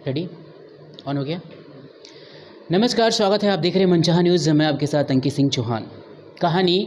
Ready? On हो गया। नमस्कार, स्वागत है, आप देख रहे हैं मनचाहा न्यूज़। मैं आपके साथ अंकित सिंह चौहान। कहानी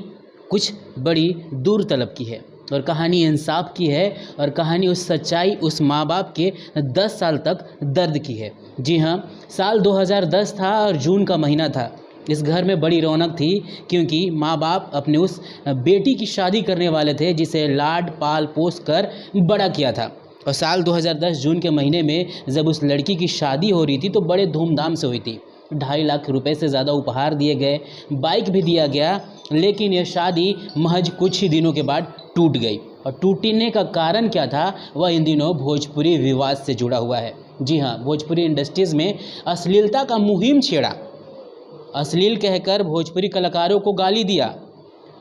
कुछ बड़ी दूर तलब की है और कहानी इंसाफ की है और कहानी उस सच्चाई, उस माँ बाप के 10 साल तक दर्द की है। जी हाँ, साल 2010 था और जून का महीना था। इस घर में बड़ी रौनक थी क्योंकि माँ बाप अपने उस बेटी की शादी करने वाले थे जिसे लाड पाल पोस कर बड़ा किया था। और साल 2010 जून के महीने में जब उस लड़की की शादी हो रही थी तो बड़े धूमधाम से हुई थी। 2.5 लाख रुपए से ज़्यादा उपहार दिए गए, बाइक भी दिया गया, लेकिन यह शादी महज कुछ ही दिनों के बाद टूट गई। और टूटने का कारण क्या था, वह इन दिनों भोजपुरी विवाद से जुड़ा हुआ है। जी हाँ, भोजपुरी इंडस्ट्रीज़ में अश्लीलता का मुहिम छेड़ा। अश्लील कहकर भोजपुरी कलाकारों को गाली दिया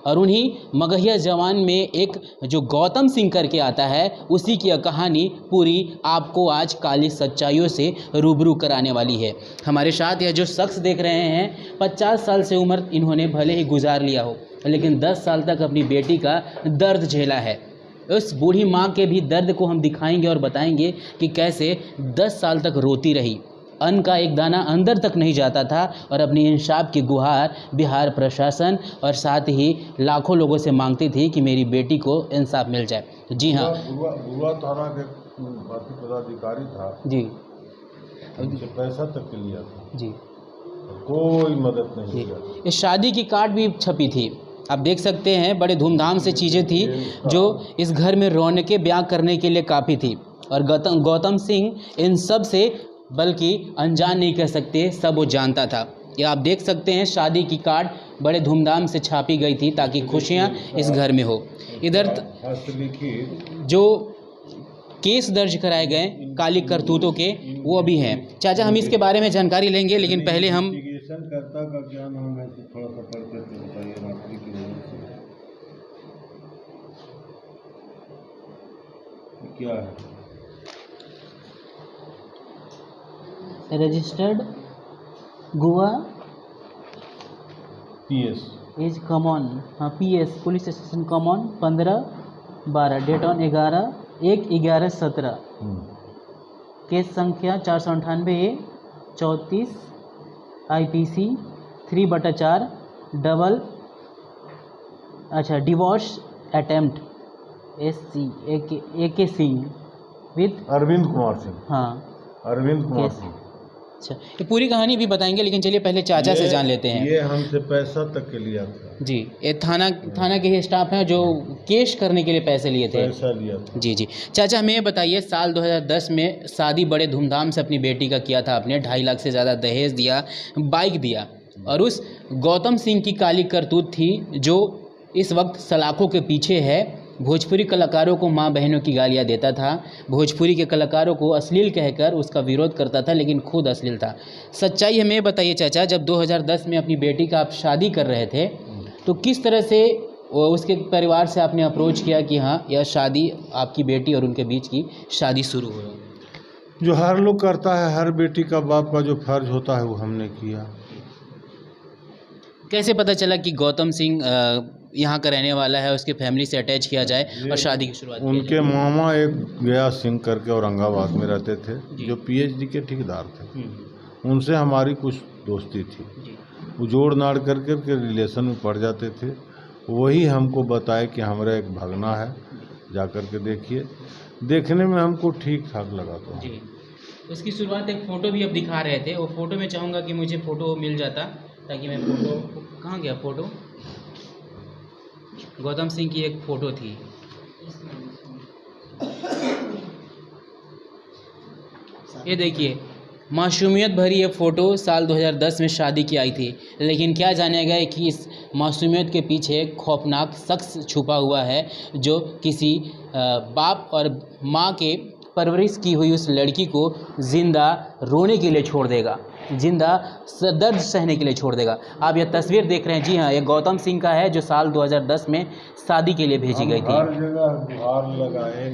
और उन्हीं मगहिया जवान में एक जो गौतम सिंह करके आता है, उसी की यह कहानी पूरी आपको आज काली सच्चाइयों से रूबरू कराने वाली है। हमारे साथ यह जो शख्स देख रहे हैं, 50 साल से उम्र इन्होंने भले ही गुजार लिया हो, लेकिन 10 साल तक अपनी बेटी का दर्द झेला है। उस बूढ़ी माँ के भी दर्द को हम दिखाएंगे और बताएंगे कि कैसे 10 साल तक रोती रही, अन्न का एक दाना अंदर तक नहीं जाता था और अपनी इंसाफ की गुहार बिहार प्रशासन और साथ ही लाखों लोगों से मांगती थी कि मेरी बेटी को इंसाफ मिल जाए। जी हाँ, बुआ थाना के पदाधिकारी था जी, उनसे पैसा तक के लिया था जी, कोई मदद नहीं किया। इस शादी की कार्ड भी छपी थी, आप देख सकते हैं। बड़े धूमधाम से चीज़ें थी जो इस घर में रौनकें बयां करने के लिए काफ़ी थी। और गौतम सिंह इन सब से बल्कि अनजान नहीं कह सकते, सब वो जानता था। ये आप देख सकते हैं, शादी की कार्ड बड़े धूमधाम से छापी गई थी ताकि खुशियां इस घर में हो। इधर जो केस दर्ज कराए गए काली करतूतों के, वो भी हैं। चाचा, हम इसके बारे में जानकारी लेंगे, लेकिन पहले हम करता का क्या नाम है, थोड़ा सा पढ़ करके बताइए। रात्रि की वजह से क्या है? Registered Goa PS as common, हाँ PS police station common 15/12, date on 11/1/11/17, case संख्या 498A 34 IPC 3/4 double divorce attempt SC AK Singh with Arvind Kumar Singh. हाँ, अरविंद कुमार सिंह। अच्छा, ये पूरी कहानी भी बताएंगे, लेकिन चलिए पहले चाचा से जान लेते हैं। ये हमसे पैसा तक के लिया था जी, ये थाना के ही स्टाफ हैं जो केस करने के लिए पैसे लिए थे। पैसा लिया था। जी जी, चाचा हमें ये बताइए, साल 2010 में शादी बड़े धूमधाम से अपनी बेटी का किया था आपने, 2.5 लाख से ज़्यादा दहेज दिया, बाइक दिया, और उस गौतम सिंह की काली करतूत थी जो इस वक्त सलाखों के पीछे है। भोजपुरी कलाकारों को माँ बहनों की गालियाँ देता था, भोजपुरी के कलाकारों को अश्लील कहकर उसका विरोध करता था, लेकिन खुद अश्लील था। सच्चाई हमें बताइए चाचा, जब 2010 में अपनी बेटी का आप शादी कर रहे थे तो किस तरह से उसके परिवार से आपने अप्रोच किया कि हाँ, यह शादी आपकी बेटी और उनके बीच की शादी शुरू हो? जो हर लोग करता है, हर बेटी का बाप का जो फर्ज होता है वो हमने किया। कैसे पता चला कि गौतम सिंह यहाँ का रहने वाला है, उसके फैमिली से अटैच किया जाए और शादी की शुरुआत की जाए? उनके मामा एक गया सिंह करके औरंगाबाद में रहते थे, जो PhD के ठेकेदार थे। उनसे हमारी कुछ दोस्ती थी, वो जोड़ नाड़ करके के रिलेशन में पड़ जाते थे। वही हमको बताए कि हमारा एक भगना है, जा कर के देखिए। देखने में हमको ठीक ठाक लगा था। जी, उसकी शुरुआत एक फ़ोटो भी अब दिखा रहे थे, वो फ़ोटो में चाहूँगा कि मुझे फ़ोटो मिल जाता ताकि मैं फ़ोटो, कहाँ गया फ़ोटो? गौतम सिंह की एक फ़ोटो थी, ये देखिए, मासूमियत भरी ये फ़ोटो साल 2010 में शादी की आई थी। लेकिन क्या जाने गए कि इस मासूमियत के पीछे खौफनाक शख्स छुपा हुआ है जो किसी बाप और माँ के परवरिश की हुई उस लड़की को जिंदा रोने के लिए छोड़ देगा, जिंदा दर्द सहने के लिए छोड़ देगा। आप यह तस्वीर देख रहे हैं, जी हाँ, ये गौतम सिंह का है जो साल 2010 में शादी के लिए भेजी गई थी। हर जगह गुहार लगाए,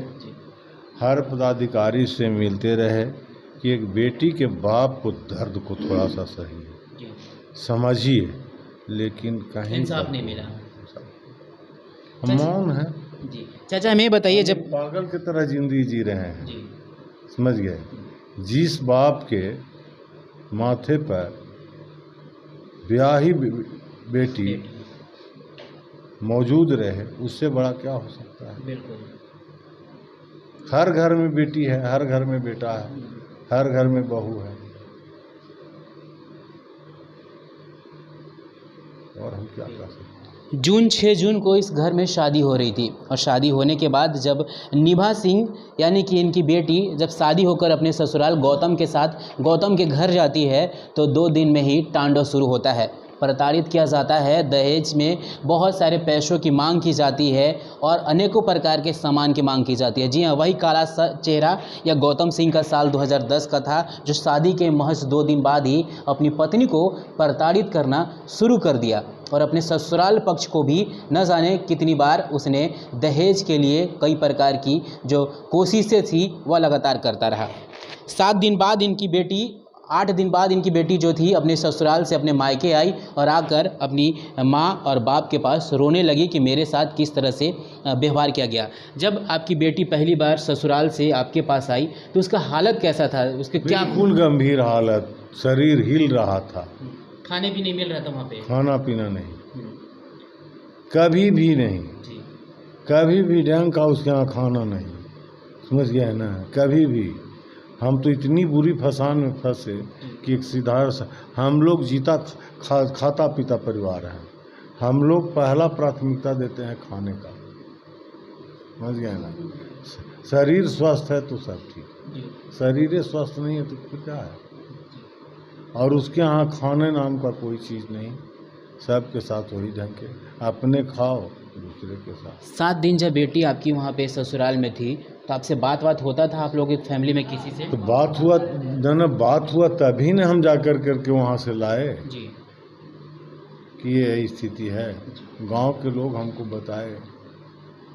हर पदाधिकारी से मिलते रहे कि एक बेटी के बाप को दर्द को थोड़ा सा सही समझिए, लेकिन कहीं इंसाफ नहीं मिला। मौन है। जी चाचा, हमें बताइए, जब पागल की तरह जिंदगी जी रहे हैं, जी समझ गए, जिस बाप के माथे पर ब्याही बेटी मौजूद रहे, उससे बड़ा क्या हो सकता है। बिल्कुल। हर घर में बेटी है, हर घर में बेटा है, हर घर में बहू है, और हम क्या कर सकते हैं। 6 जून को इस घर में शादी हो रही थी और शादी होने के बाद जब निभा सिंह यानी कि इनकी बेटी जब शादी होकर अपने ससुराल गौतम के साथ गौतम के घर जाती है तो 2 दिन में ही तांडव शुरू होता है। प्रताड़ित किया जाता है, दहेज में बहुत सारे पैसों की मांग की जाती है और अनेकों प्रकार के सामान की मांग की जाती है। जी हाँ, वही काला चेहरा या गौतम सिंह का साल 2010 का था, जो शादी के महज 2 दिन बाद ही अपनी पत्नी को प्रताड़ित करना शुरू कर दिया और अपने ससुराल पक्ष को भी न जाने कितनी बार उसने दहेज के लिए कई प्रकार की जो कोशिशें थी वह लगातार करता रहा। 8 दिन बाद इनकी बेटी जो थी अपने ससुराल से अपने मायके आई और आकर अपनी माँ और बाप के पास रोने लगी कि मेरे साथ किस तरह से व्यवहार किया गया। जब आपकी बेटी पहली बार ससुराल से आपके पास आई तो उसका हालत कैसा था? उसके क्या? बिल्कुल गंभीर हालत, शरीर हिल रहा था, खाने भी नहीं मिल रहा था वहाँ पे, खाना पीना नहीं, कभी भी नहीं, कभी भी ढंग का उसके यहाँ खाना नहीं, समझ गया है ना, कभी भी। हम तो इतनी बुरी फसान में फंसे कि एक सीधा हम लोग जीता खाता पीता परिवार है, हम लोग पहला प्राथमिकता देते हैं खाने का, समझ गया ना। शरीर स्वस्थ है तो सब ठीक, शरीर स्वस्थ नहीं है तो फिर क्या है। और उसके यहाँ खाने नाम का कोई चीज़ नहीं, सबके साथ वही ढंग के, अपने खाओ दूसरे के साथ। 7 दिन जब बेटी आपकी वहाँ पे ससुराल में थी तो आपसे बात होता था आप लोगों की फैमिली में किसी से? तो बात हुआ तभी न हम जा करके वहाँ से लाए जी कि ये स्थिति है। गांव के लोग हमको बताए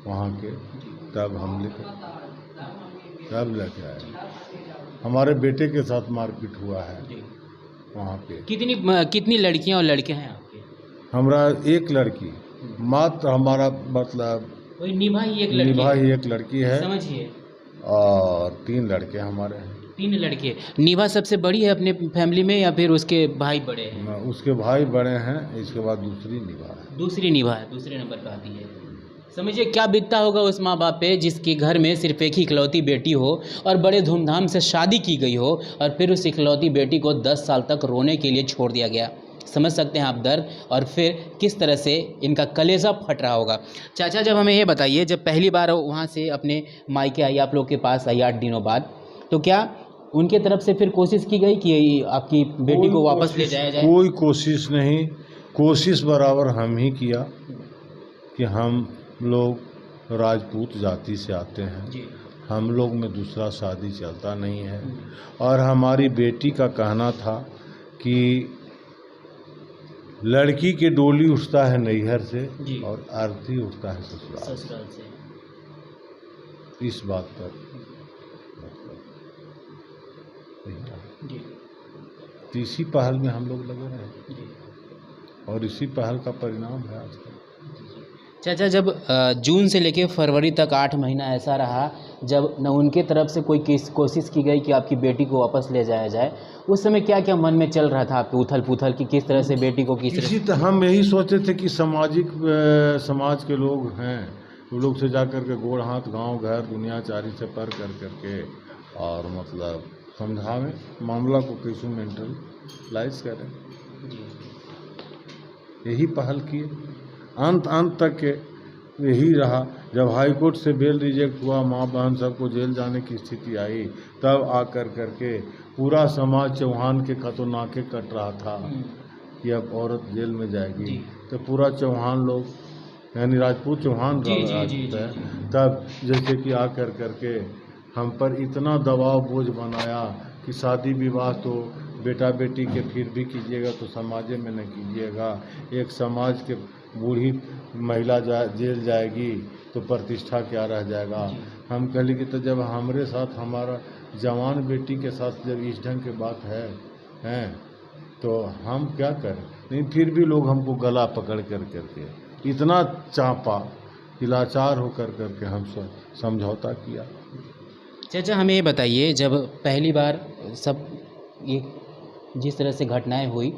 वहाँ के, तब हम लेके आए। हमारे बेटे के साथ मारपीट हुआ है वहाँ पे। कितनी लड़कियां और लड़के हैं आपके? हमारा एक लड़की, मात्र हमारा मतलब वही निभा ही एक लड़की है, समझिए, और 3 लड़के हमारे हैं। 3 लड़के। निभा सबसे बड़ी है अपने फैमिली में या फिर उसके भाई बड़े हैं? उसके भाई बड़े हैं, इसके बाद दूसरी निभा है, दूसरे नंबर पर आती है। समझिए क्या बीतता होगा उस माँ बाप पे जिसके घर में सिर्फ एक ही इकलौती बेटी हो और बड़े धूमधाम से शादी की गई हो और फिर उस इकलौती बेटी को 10 साल तक रोने के लिए छोड़ दिया गया। समझ सकते हैं आप दर्द, और फिर किस तरह से इनका कलेजा फट रहा होगा। चाचा, जब हमें ये बताइए, जब पहली बार वहाँ से अपने मायके आई, आप लोग के पास आई 8 दिनों बाद, तो क्या उनके तरफ से फिर कोशिश की गई कि आपकी बेटी को वापस ले जाया जाए? कोई कोशिश नहीं, कोशिश बराबर हम ही किया कि हम लोग राजपूत जाति से आते हैं जी। हम लोग में दूसरा शादी चलता नहीं है, और हमारी बेटी का कहना था कि लड़की के डोली उठता है नैहर से और आरती उठता है ससुराल से। इस बात पर इसी पहल में हम लोग लगे रहे और इसी पहल का परिणाम है आज तक। चाचा, जब जून से लेकर फरवरी तक 8 महीना ऐसा रहा जब न उनके तरफ से कोई कोशिश की गई कि आपकी बेटी को वापस ले जाया जाए, उस समय क्या क्या मन में चल रहा था आपके उथल पुथल कि किस तरह से बेटी को किसी तरह हम यही सोचते थे कि समाज के लोग हैं, वो लोग से जा कर के गोड़ हाथ गांव घर दुनिया चारी से पर कर करके और मतलब समझावें, मामला को कैसे मेंटलाइज करें, यही पहल किए। अंत तक यही रहा। जब हाई कोर्ट से बेल रिजेक्ट हुआ, माँ बहन सबको जेल जाने की स्थिति आई, तब आकर करके पूरा समाज चौहान के नाके कट रहा था कि अब औरत जेल में जाएगी, तो पूरा चौहान लोग यानी राजपूत चौहान है, तब जैसे कि आकर करके हम पर इतना दबाव बोझ बनाया कि शादी विवाह तो बेटा बेटी के फिर भी कीजिएगा तो समाज में न कीजिएगा, एक समाज के बूढ़ी महिला जेल जाएगी तो प्रतिष्ठा क्या रह जाएगा। हम कहले कि तो जब हमारे साथ हमारा जवान बेटी के साथ जब इस ढंग की बात है तो हम क्या करें। नहीं, फिर भी लोग हमको गला पकड़ कर करके इतना चापा कि लाचार होकर करके हम समझौता किया। चाचा हमें ये बताइए, जब पहली बार सब ये जिस तरह से घटनाएं हुई,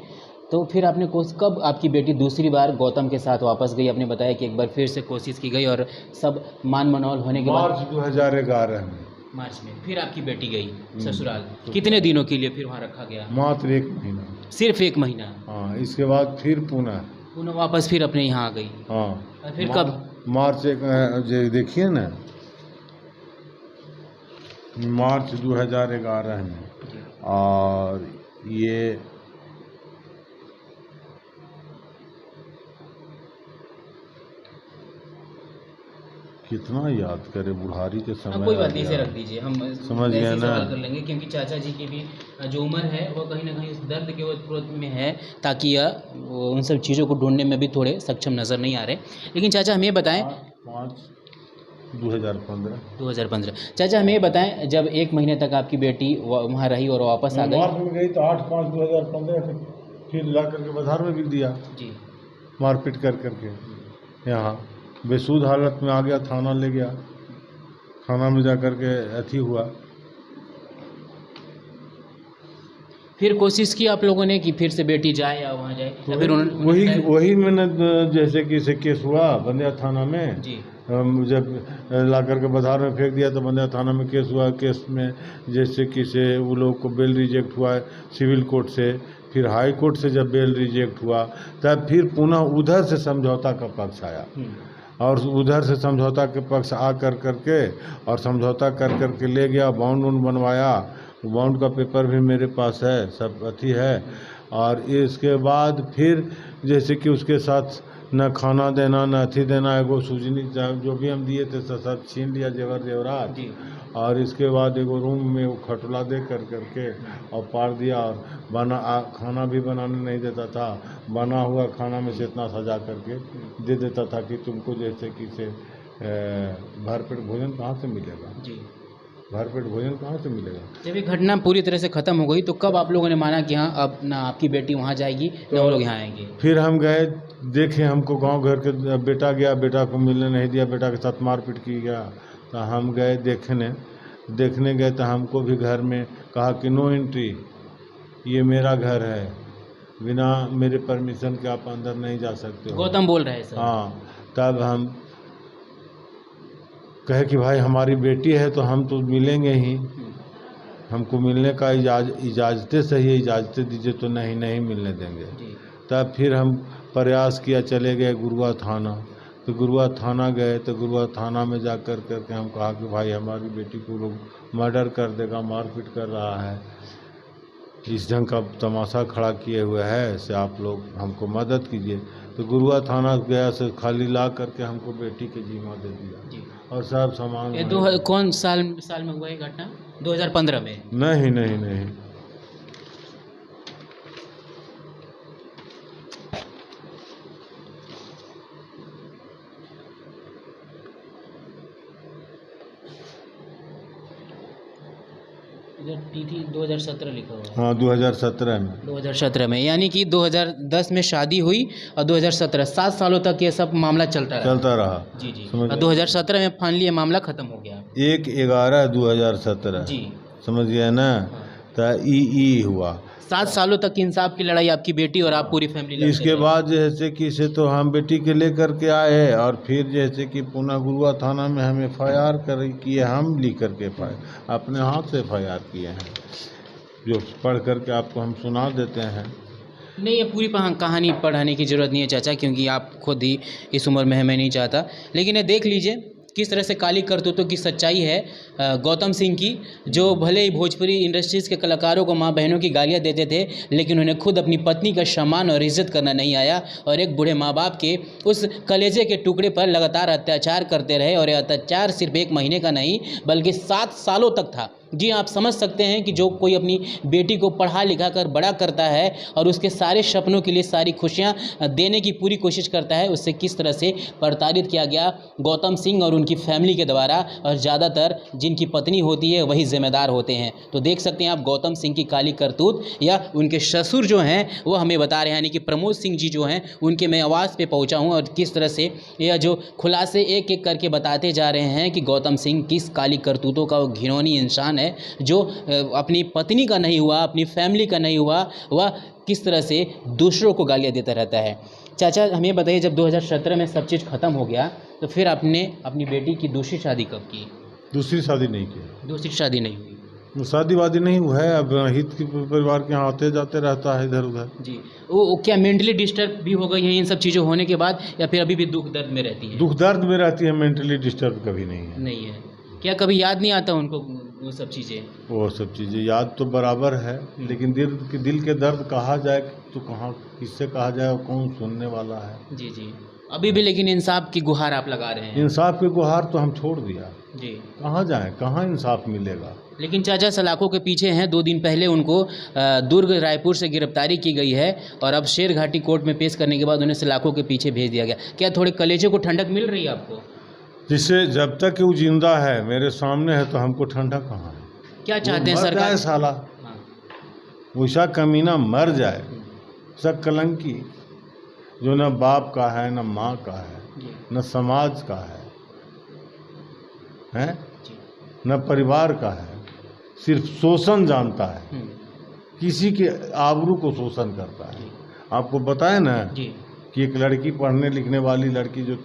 तो फिर आपने कब आपकी बेटी दूसरी बार गौतम के साथ वापस गई? आपने बताया कि एक बार फिर से कोशिश की गई और सब मान मनौल होने के बाद मार्च 2011 में, मार्च में फिर आपकी बेटी गई ससुराल। कितने दिनों के लिए फिर वहाँ रखा गया? मात्र 1 महीना। सिर्फ 1 महीना? हाँ, इसके बाद फिर पुनः वापस फिर अपने यहाँ आ गई। हाँ, और फिर कब? मार्च देखिए ना, मार्च 2011 में। और ये कितना याद करे बुढ़ारी के समय। कोई बात नहीं, इसे रख दीजिए, हम समझ गए ना, सवाल कर लेंगे, क्योंकि चाचा जी की भी जो उम्र है वो कहीं ना कहीं उस दर्द के ओत में है, ताकि उन सब चीज़ों को ढूंढने में भी थोड़े सक्षम नज़र नहीं आ रहे। लेकिन चाचा हमें बताएं, मार्च 2015। चाचा हमें बताएं, जब 1 महीने तक आपकी बेटी वहाँ रही और वापस आ गई, मार्च में गई तो 8/5/2015 फिर ला करके बाजार में बिक दिया जी, मारपीट कर करके। यहाँ बेसुध हालत में आ गया, थाना ले गया, थाना में जा कर के अथी हुआ। फिर कोशिश की आप लोगों ने कि फिर से बेटी जाए या वहाँ जाए, या फिर वही मैंने जैसे कि इसे केस हुआ बंदिया थाना में जी, जब ला करके बाजार में फेंक दिया तो बंदिया थाना में केस हुआ। केस में जैसे कि से वो लोग को बेल रिजेक्ट हुआ सिविल कोर्ट से, फिर हाई कोर्ट से जब बेल रिजेक्ट हुआ तब फिर पुनः उधर से समझौता का पक्ष आया, और उधर से समझौता के पक्ष आ कर करके और समझौता कर करके ले गया, बाउंड उन बनवाया, बाउंड का पेपर भी मेरे पास है, सब अथी है। और इसके बाद फिर जैसे कि उसके साथ न खाना देना न अथी देना, एगो सूजनी जो भी हम दिए थे सब छीन लिया, जेवरात। और इसके बाद एगो रूम में वो खटोला दे कर करके और पार दिया, और खाना भी बनाने नहीं देता था, बना हुआ खाना में से इतना सजा करके दे देता था कि तुमको जैसे कि से भरपेट भोजन कहाँ से मिलेगा जी, भरपेट भोजन कहाँ से मिलेगा। जब ये घटना पूरी तरह से ख़त्म हो गई तो कब आप लोगों ने माना कि हाँ अब ना आपकी बेटी वहाँ जाएगी ना वो लोग यहाँ आएंगे? फिर हम गए, देखे हमको गांव घर के बेटा गया, बेटा को मिलने नहीं दिया, बेटा के साथ मारपीट की गया, तो हम गए देखने गए तो हमको भी घर में कहा कि नो एंट्री, ये मेरा घर है, बिना मेरे परमिशन के आप अंदर नहीं जा सकते हो। गौतम बोल रहे हैं सर। हाँ, तब हम कहे कि भाई हमारी बेटी है तो हम तो मिलेंगे ही, हमको मिलने का इजाज़तें सही, इजाज़तें दीजिए, तो नहीं मिलने देंगे। तब फिर हम प्रयास किया, चले गए गुरुआ थाना, तो गुरुआ थाना गए तो गुरुआ थाना में जा कर करके हम कहा कि भाई हमारी बेटी को लोग मर्डर कर देगा, मारपीट कर रहा है, इस ढंग का तमाशा खड़ा किए हुए है, से आप लोग हमको मदद कीजिए। तो गुरुआ थाना गया से खाली ला करके हमको बेटी के जिम्मा दे दिया और सब सामान। ये कौन साल में हुआ ये घटना? 2015 में? नहीं। 2017 लिखा हुआ है। हाँ, 2017 में, यानी कि 2010 में शादी हुई और 2017 7 सालों तक ये सब मामला चलता रहा। जी। और 2017 में फाइनली ये मामला खत्म हो गया। 1/11/2017 जी, समझ गया ना। तो ई हुआ 7 सालों तक इंसाफ की लड़ाई आपकी बेटी और आप पूरी फैमिली। इसके बाद जैसे कि से तो हम बेटी के लेकर के आए, और फिर जैसे कि पुनः गुरुआ थाना में हम FIR किए, हम लिख करके अपने हाथ से FIR किए हैं, जो पढ़ करके आपको हम सुना देते हैं। नहीं, ये पूरी कहानी पढ़ाने की ज़रूरत नहीं है चाचा, क्योंकि आप खुद ही इस उम्र में मैं नहीं चाहता। लेकिन ये देख लीजिए किस तरह से काली करतूतों की सच्चाई है गौतम सिंह की, जो भले ही भोजपुरी इंडस्ट्रीज़ के कलाकारों को माँ बहनों की गालियाँ देते थे, लेकिन उन्हें खुद अपनी पत्नी का सम्मान और इज्जत करना नहीं आया, और एक बूढ़े माँ बाप के उस कलेजे के टुकड़े पर लगातार अत्याचार करते रहे। और यह अत्याचार सिर्फ 1 महीने का नहीं बल्कि 7 सालों तक था। जी, आप समझ सकते हैं कि जो कोई अपनी बेटी को पढ़ा लिखा कर बड़ा करता है और उसके सारे सपनों के लिए सारी खुशियां देने की पूरी कोशिश करता है, उससे किस तरह से प्रताड़ित किया गया गौतम सिंह और उनकी फैमिली के द्वारा, और ज़्यादातर जिनकी पत्नी होती है वही जिम्मेदार होते हैं। तो देख सकते हैं आप गौतम सिंह की काली करतूत, या उनके ससुर जो हैं वो हमें बता रहे हैं, यानी कि प्रमोद सिंह जी जो हैं उनके मैं आवाज़ पे पहुंचा हूं, और किस तरह से यह जो खुलासे एक एक करके बताते जा रहे हैं कि गौतम सिंह किस काली करतूतों का वो घिनौनी इंसान है, जो अपनी पत्नी का नहीं हुआ, अपनी फैमिली का नहीं हुआ, वह किस तरह से दूसरों को गालियाँ देता रहता है। चाचा हमें बताइए, जब 2017 में सब चीज़ ख़त्म हो गया तो फिर आपने अपनी बेटी की दूसरी शादी कब की? दूसरी शादी नहीं की। दूसरी शादी नहीं हुई? शादी वादी नहीं हुआ है, अब हित के परिवार के यहाँ आते जाते रहता है इधर उधर। जी, वो क्या मेंटली डिस्टर्ब भी हो गई है इन सब चीज़ों होने के बाद, या फिर अभी भी दुख दर्द में रहती है? दुख दर्द में रहती है, मेंटली डिस्टर्ब कभी नहीं है। नहीं है? क्या कभी याद नहीं आता उनको वो सब चीज़ें? वो सब चीज़ें याद तो बराबर है, लेकिन दिल के दर्द कहा जाए तो कहाँ, किससे कहा जाए और कौन सुनने वाला है। जी जी, अभी भी लेकिन इंसाफ की गुहार आप लगा रहे हैं? इंसाफ की गुहार तो हम छोड़ दिया जी, कहाँ जाएं, कहाँ इंसाफ मिलेगा। लेकिन चाचा सलाखों के पीछे हैं। 2 दिन पहले उनको दुर्ग रायपुर से गिरफ्तारी की गई है, और अब शेरघाटी कोर्ट में पेश करने के बाद उन्हें सलाखों के पीछे भेज दिया गया। क्या थोड़े कलेजे को ठंडक मिल रही है आपको? जिससे जब तक वो जिंदा है, मेरे सामने है, तो हमको ठंडा कहाँ है। क्या चाहते हैं मर सरकार? जाए साला, हाँ। वैसा कमीना मर जाए, सब कलंकी जो न बाप का है, न माँ का है, जी न समाज का है, जी। न परिवार का है, सिर्फ शोषण जानता है, किसी के आबरू को शोषण करता है। आपको बताए ना जी, कि एक लड़की, पढ़ने लिखने वाली लड़की जो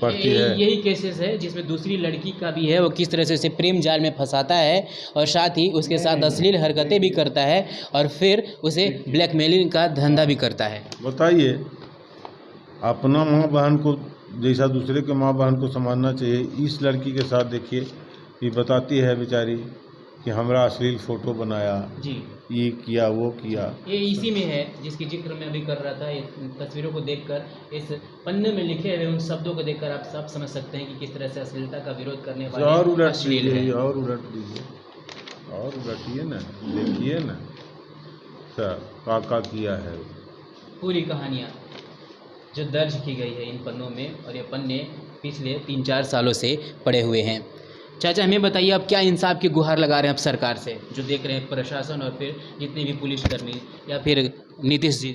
पढ़ती है, यही केसेस है जिसमें दूसरी लड़की का भी है, वो किस तरह से उसे प्रेम जाल में फंसाता है और साथ ही उसके साथ अश्लील हरकतें भी करता है, और फिर उसे ब्लैकमेलिंग का धंधा भी करता है। बताइए, अपना माँ बहन को जैसा दूसरे के माँ बहन को समझना चाहिए। इस लड़की के साथ देखिए, ये बताती है बेचारी कि हमरा अश्लील फ़ोटो बनाया, जी, ये किया वो किया। ये इसी में है जिसकी जिक्र मैं अभी कर रहा था। इस तस्वीरों को देखकर, इस पन्ने में लिखे हुए उन शब्दों को देखकर आप सब समझ सकते हैं कि किस तरह से अश्लीलता का विरोध करने वाले और उलट अश्लील है। दीजिए, और उलट दीजिए, और उलटिए ना, देखिए ना सर का किया है। पूरी कहानियाँ जो दर्ज की गई है इन पन्नों में, और ये पन्ने पिछले 3-4 सालों से पड़े हुए हैं। चाचा हमें बताइए, आप क्या इंसाफ की गुहार लगा रहे हैं आप सरकार से, जो देख रहे हैं प्रशासन और फिर जितने भी पुलिसकर्मी या फिर नीतीश जी?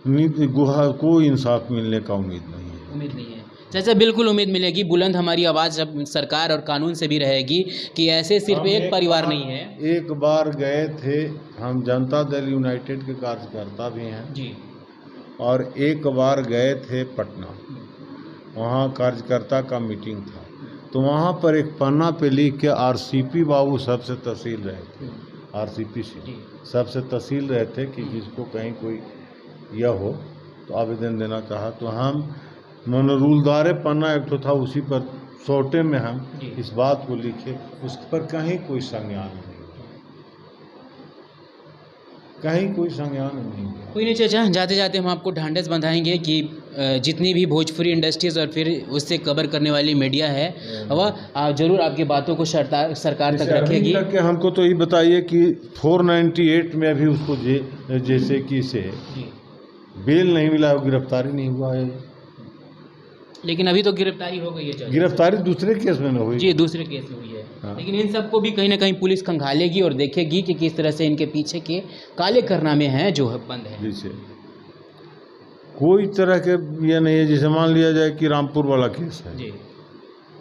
नीति गुहार को इंसाफ मिलने का उम्मीद नहीं है। उम्मीद नहीं है चाचा? बिल्कुल उम्मीद मिलेगी। बुलंद हमारी आवाज़ अब सरकार और कानून से भी रहेगी कि ऐसे सिर्फ एक परिवार नहीं है। एक बार गए थे हम, जनता दल यूनाइटेड के कार्यकर्ता भी हैं जी, और एक बार गए थे पटना, वहाँ कार्यकर्ता का मीटिंग था, तो वहाँ पर एक पन्ना पे लिख के आरसीपी बाबू सबसे तहसील रहे थे, आरसीपी से सबसे तहसील रहे थे कि जिसको कहीं कोई यह हो तो आवेदन देना चाहा, तो हम मनोरूलदारे पन्ना एक तो था, उसी पर छोटे में हम इस बात को लिखे, उस पर कहीं कोई संज्ञान नहीं, कहीं कोई संज्ञान नहीं। कोई नहीं चाचा, जाते जाते हम आपको ढांढस बंधाएंगे कि जितनी भी भोजपुरी इंडस्ट्रीज़ और फिर उससे कवर करने वाली मीडिया है वह ज़रूर आपकी बातों को सरकार तक रखेगी। हमको तो ये बताइए कि 498 में अभी उसको जैसे कि से बेल नहीं मिला, गिरफ्तारी नहीं हुआ है, लेकिन अभी तो गिरफ्तारी हो गई है। गिरफ्तारी दूसरे केस में न हुई? जी, दूसरे केस में हुई है। हाँ। लेकिन इन सबको भी कहीं ना कहीं पुलिस खंगालेगी और देखेगी कि किस तरह से इनके पीछे के काले कारनामे हैं जो बंद है। जैसे कोई तरह के ये नहीं है, जैसे मान लिया जाए कि रामपुर वाला केस है जी,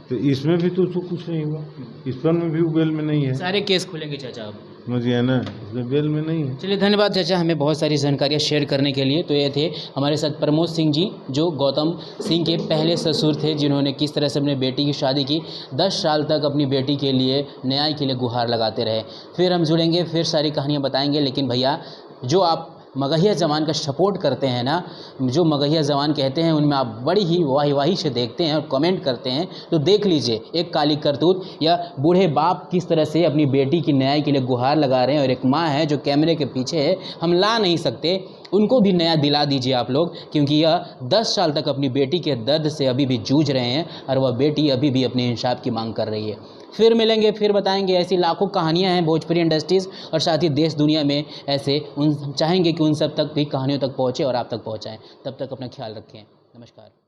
तो इसमें भी तो कुछ नहीं हुआ, इस पर में भी बेल में नहीं है। सारे केस खुलेंगे चाचा अब, मुझे है ना, इसमें बेल में नहीं है। चलिए, धन्यवाद चाचा हमें बहुत सारी जानकारियाँ शेयर करने के लिए। तो ये थे हमारे साथ प्रमोद सिंह जी, जो गौतम सिंह के पहले ससुर थे, जिन्होंने किस तरह से अपने बेटी की शादी की, 10 साल तक अपनी बेटी के लिए न्याय के लिए गुहार लगाते रहे। फिर हम जुड़ेंगे, फिर सारी कहानियाँ बताएंगे। लेकिन भैया, जो आप मगहिया जवान का सपोर्ट करते हैं ना, जो मगहिया जवान कहते हैं, उनमें आप बड़ी ही वाही से देखते हैं और कमेंट करते हैं, तो देख लीजिए एक काली करतूत या बूढ़े बाप किस तरह से अपनी बेटी की न्याय के लिए गुहार लगा रहे हैं, और एक माँ है जो कैमरे के पीछे है, हम ला नहीं सकते। उनको भी न्याय दिला दीजिए आप लोग, क्योंकि यह 10 साल तक अपनी बेटी के दर्द से अभी भी जूझ रहे हैं और वह बेटी अभी भी अपने इंसाफ की मांग कर रही है। फिर मिलेंगे, फिर बताएंगे। ऐसी लाखों कहानियां हैं भोजपुरी इंडस्ट्रीज़ और साथ ही देश दुनिया में ऐसे, चाहेंगे कि उन सब तक भी कहानियों तक पहुँचे और आप तक पहुँचाएँ। तब तक अपना ख्याल रखें। नमस्कार।